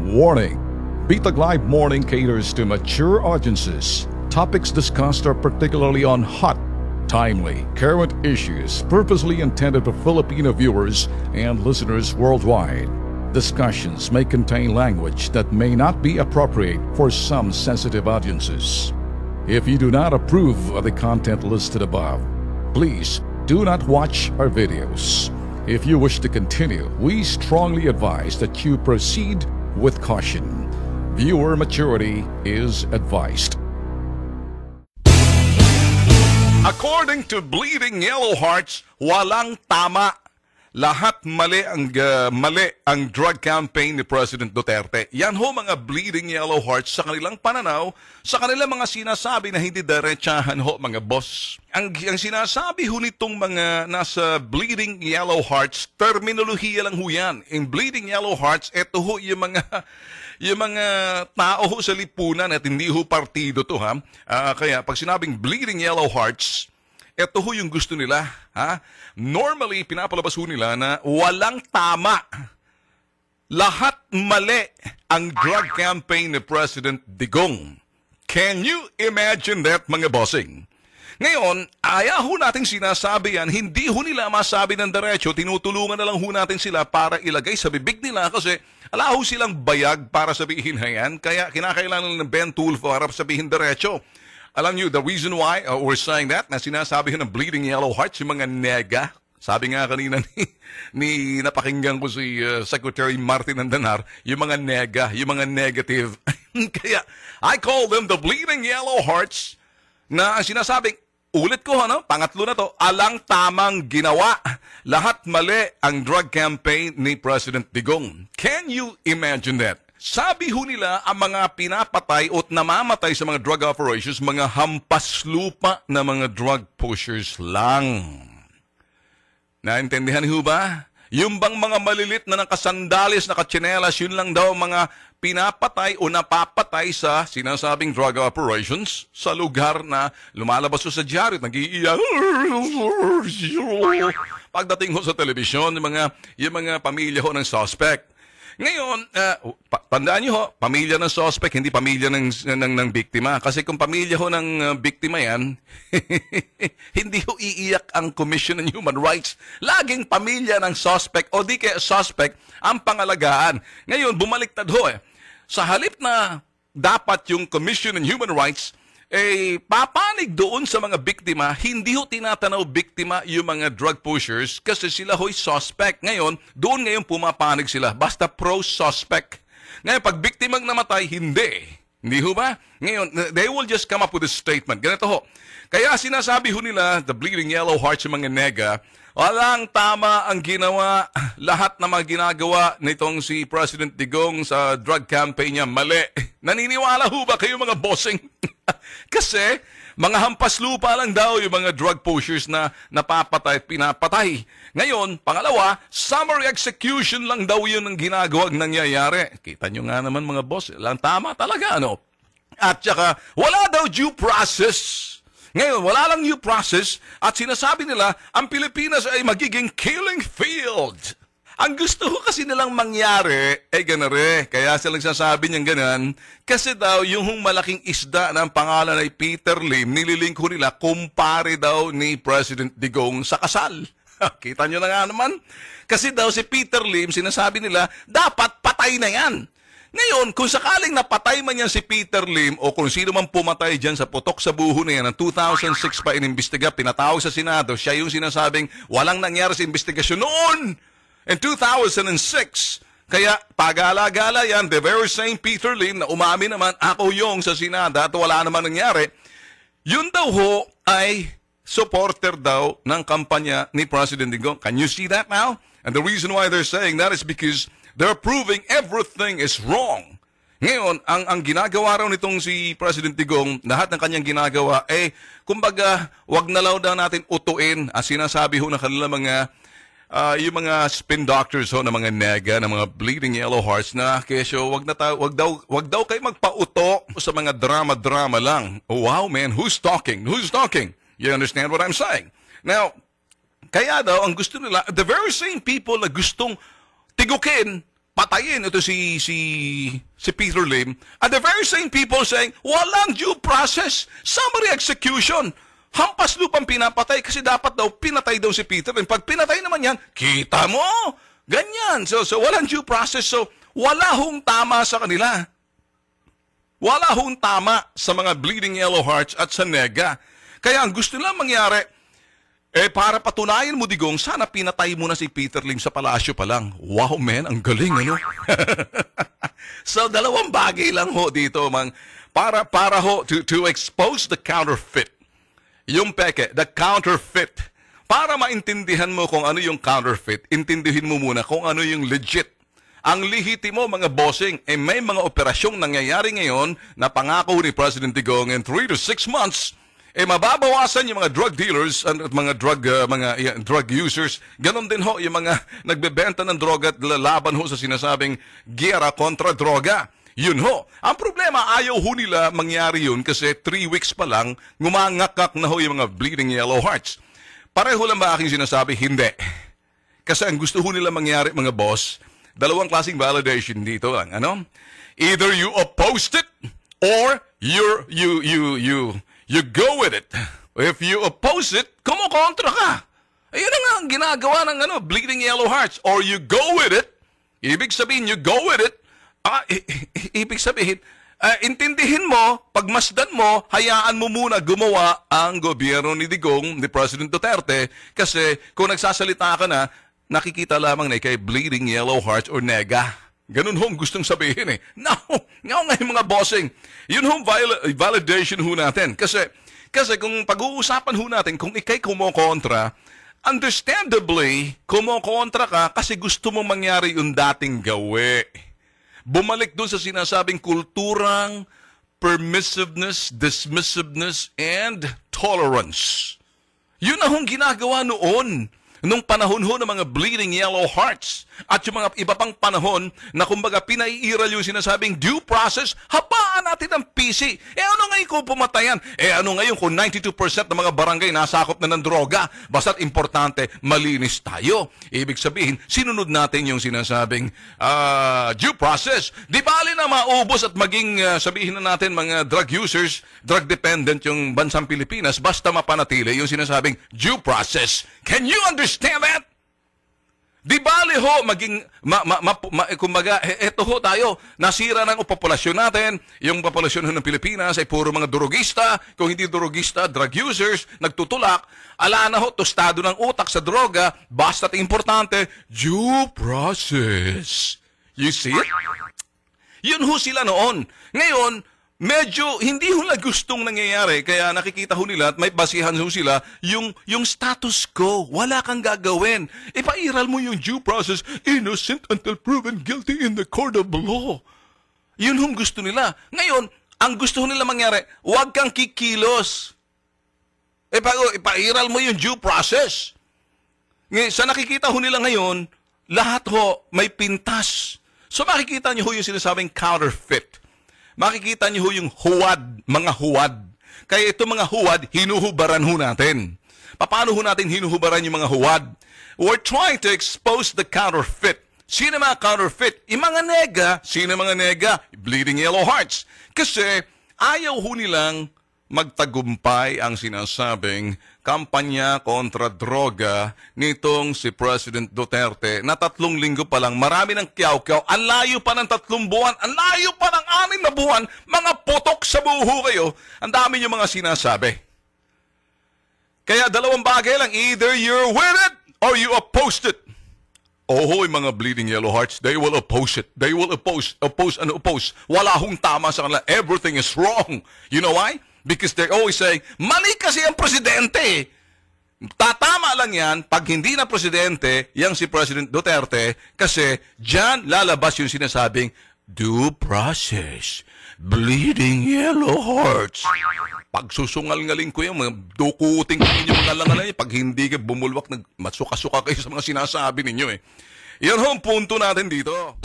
Warning! Bitag Live Morning caters to mature audiences. Topics discussed are particularly on hot, timely, current issues purposely intended for Filipino viewers and listeners worldwide. Discussions may contain language that may not be appropriate for some sensitive audiences. If you do not approve of the content listed above, please do not watch our videos. If you wish to continue, we strongly advise that you proceed with caution. Viewer maturity is advised. According to Bleeding Yellow Hearts, walang tama. Lahat mali ang drug campaign ni President Duterte. Yan ho mga Bleeding Yellow Hearts sa kanilang pananaw, sa kanilang mga sinasabi na hindi diretsahan ho mga boss. Ang sinasabi ho nitong mga nasa Bleeding Yellow Hearts, terminolohiya lang ho yan. In Bleeding Yellow Hearts, eto ho yung mga tao ho sa lipunan at hindi ho partido to ha. Kaya pag sinabing Bleeding Yellow Hearts, ito ho yung gusto nila. Ha? Normally, pinapalabas ho nila na walang tama. Lahat mali ang drug campaign ni President Digong. Can you imagine that, mga bossing? Ngayon, ayaw ho natin sinasabi yan, hindi ho nila masabi ng diretso, tinutulungan na lang ho natin sila para ilagay sa bibig nila kasi ala ho silang bayag para sabihin na yan, kaya kinakailangan ng Ben Tulfo para sabihin diretso. Alam niyo, the reason why we're saying that, na sinasabi ng Bleeding Yellow Hearts, yung mga nega, sabi nga kanina ni napakinggan ko si Secretary Martin Andanar, yung mga nega, yung mga negative. Kaya, I call them the Bleeding Yellow Hearts, na sinasabing, ulit ko, pangatlo na to, alang tamang ginawa. Lahat mali ang drug campaign ni President Digong. Can you imagine that? Sabi ho nila ang mga pinapatay o namamatay sa mga drug operations, mga hampas lupa na mga drug pushers lang. Naintindihan ho ba? Yung bang mga malilit na nakasandalis, nakatsinelas, yun lang daw mga pinapatay o napapatay sa sinasabing drug operations sa lugar na lumalabas ho sa dyaryo, nag-iiyak. Pagdating ho sa telebisyon, yung mga pamilya ho ng suspect. Ngayon, tandaan nyo ho, pamilya ng suspect, hindi pamilya ng biktima. Kasi kung pamilya ho ng biktima yan, hindi ho iiyak ang Commission on Human Rights. Laging pamilya ng suspect o di kaya suspect ang pangalagaan. Ngayon, bumaliktad ho Sa halip na dapat yung Commission on Human Rights papanig doon sa mga biktima, hindi ho tinatanaw biktima yung mga drug pushers kasi sila ho'y suspect. Ngayon, doon ngayon pumapanig sila. Basta pro-suspect. Ngayon, pag biktimang namatay, hindi. Hindi ho ba? Ngayon, they will just come up with a statement. Ganito ho. Kaya sinasabi ho nila, the Bleeding Yellow Hearts, yung mga nega, walang tama ang ginawa, lahat na mga ginagawa nitong si President Digong sa drug campaign niya, mali. Naniniwala ho ba kayo mga bossing? Kasi mga hampas lupa lang daw yung mga drug pushers na napapatay at pinapatay. Ngayon, pangalawa, summary execution lang daw yun ang ginagawa nangyayari. Kita nyo nga naman mga boss, lang tama talaga, ano? At saka, wala daw due process. Ngayon, wala lang due process at sinasabi nila, ang Pilipinas ay magiging killing field. Ang gusto ko kasi nilang mangyari, ganare. Kaya silang sasabi niyang ganan. Kasi daw, yung malaking isda ng pangalan ay Peter Lim, nililink ko nila, kumpare daw ni President Digong sa kasal. Kita nyo na nga naman. Kasi daw si Peter Lim, sinasabi nila, dapat patay na yan. Ngayon, kung sakaling napatay man yan si Peter Lim o kung sino man pumatay dyan sa putok sa buho na yan, ng 2006 pa inimbestiga, pinatawag sa Senado, siya yung sinasabing walang nangyari sa investigasyon noon. In 2006, kaya pag-alagala yan, the very same Peter Lim na umami naman, ako yung sa Senado at wala naman nangyari, yun daw ho ay supporter daw ng kampanya ni President Digong. Can you see that now? And the reason why they're saying that is because they're proving everything is wrong. Ngayon, ang ginagawa raw nitong si President Digong, lahat ng kanyang ginagawa, kumbaga, wag na daw natin utuin, ang sinasabi ho ng kanilang mga yung mga spin doctors ho, ng mga nega, ng mga Bleeding Yellow Hearts na kesyo, wag daw kayo magpauto sa mga drama-drama lang. Oh, wow, man, who's talking? Who's talking? You understand what I'm saying? Now, kaya daw, ang gusto nila, the very same people na gustong tigukin patayin ito si Peter Lim, and the very same people saying, walang due process, summary execution. Hampas lupang pinapatay kasi dapat daw pinatay daw si Peter Lim. Pag pinatay naman yan, kita mo. Ganyan. So walang due process. So wala hong tama sa kanila. Wala hong tama sa mga Bleeding Yellow Hearts at sa NEGA. Kaya ang gusto lang mangyari, para patunayan mo, Digong, sana pinatay mo na si Peter Lim sa palasyo pa lang. Wow, man, ang galing, ano? So, dalawang bagay lang ho dito, mang, para ho, to expose the counterfeit. Yung peke, the counterfeit. Para maintindihan mo kung ano yung counterfeit, intindihin mo muna kung ano yung legit. Ang lehitimo, mga bossing, may mga operasyong nangyayari ngayon na pangako ni President Digong in 3 to 6 months, mababawasan yung mga drug dealers at mga drug users. Ganon din ho yung mga nagbebenta ng droga at lalaban ho sa sinasabing giyera kontra droga. Yun ho. Ang problema, ayaw ho nila mangyari yun kasi 3 weeks pa lang, ngumangakak na ho yung mga Bleeding Yellow Hearts. Pareho lang ba aking sinasabi? Hindi. Kasi ang gusto ho nila mangyari, mga boss, dalawang klaseng validation dito lang. Ano? Either you opposed it or you go with it. If you oppose it, kumukontra ka. Ayun na nga ang ginagawa ng Bleeding Yellow Hearts. Or you go with it, ibig sabihin, you go with it, ibig sabihin, intindihin mo, pagmasdan mo, hayaan mo muna gumawa ang gobyerno ni Digong, ni President Duterte, kasi kung nagsasalita ka na, nakikita lamang na kay Bleeding Yellow Hearts or NEGA. Ganun hong gustong sabihin eh. No, ngayon mga bossing, yun hong validation ho natin. Kasi kung pag-uusapan ho natin, kung ikay kumokontra, understandably, kumokontra ka kasi gusto mong mangyari yung dating gawi. Bumalik dun sa sinasabing kulturang permissiveness, dismissiveness, and tolerance. Yun ang hong ginagawa noon. Nung panahon ho ng mga Bleeding Yellow Hearts at yung mga iba pang panahon na kumbaga pinaiiral yung sinasabing due process, hapaan natin ang PC. Ano ngayon kung pumatayan? Ano ngayon kung 92% ng mga barangay nasakop na ng droga? Basta't importante, malinis tayo. Ibig sabihin, sinunod natin yung sinasabing due process. Di bali na maubos at maging sabihin na natin mga drug users, drug dependent yung bansang Pilipinas, basta mapanatili yung sinasabing due process. Can you understand that? Di bali ho, maging, kumbaga, eto ho tayo, nasira ng populasyon natin, yung populasyon ng Pilipinas ay puro mga drogista, kung hindi drogista, drug users, nagtutulak, ala na ho, tostado ng utak sa droga, basta't importante, due process. You see it? Yun ho sila noon. Ngayon, medyo hindi ho na gustong nangyayari, kaya nakikita ho nila at may basihan ho sila yung status quo. Wala kang gagawin. Ipairal mo yung due process, innocent until proven guilty in the court of law. Yun hong gusto nila. Ngayon, ang gusto ho nila mangyari, huwag kang kikilos. Ipairal mo yung due process. Ngayon, sa nakikita ho nila ngayon, lahat ho may pintas. So makikita niyo ho yung sinasabing counterfeit. Makikita niyo ho yung huwad, mga huwad. Kaya ito mga huwad, hinuhubaran ho natin. Paano ho natin hinuhubaran yung mga huwad? We're trying to expose the counterfeit. Sino mga counterfeit? Yung mga NEGA. Sino mga NEGA? Bleeding Yellow Hearts. Kasi ayaw ho nilang magtagumpay ang sinasabing kampanya kontra droga nitong si President Duterte na 3 linggo pa lang, marami ng kiyaw-kiyaw, ang layo pa ng 3 buwan, ang layo pa ng 6 na buwan, mga putok sa buho kayo, ang dami yung mga sinasabi. Kaya dalawang bagay lang, either you're with it or you oppose it. Yung mga Bleeding Yellow Hearts, they will oppose it. They will oppose. Wala hong tama sa kanila. Everything is wrong. You know why? Because they're always saying, mali kasi ang presidente. Tatama lang yan pag hindi na presidente, yang si President Duterte, kasi dyan lalabas yung sinasabing due process, Bleeding Yellow Hearts. Pag susungal-ngaling ko yung mga dukuting ko yung mga langalan, pag hindi ka bumulwak, masuka-suka kayo sa mga sinasabi ninyo eh. Yan ho ang punto natin dito.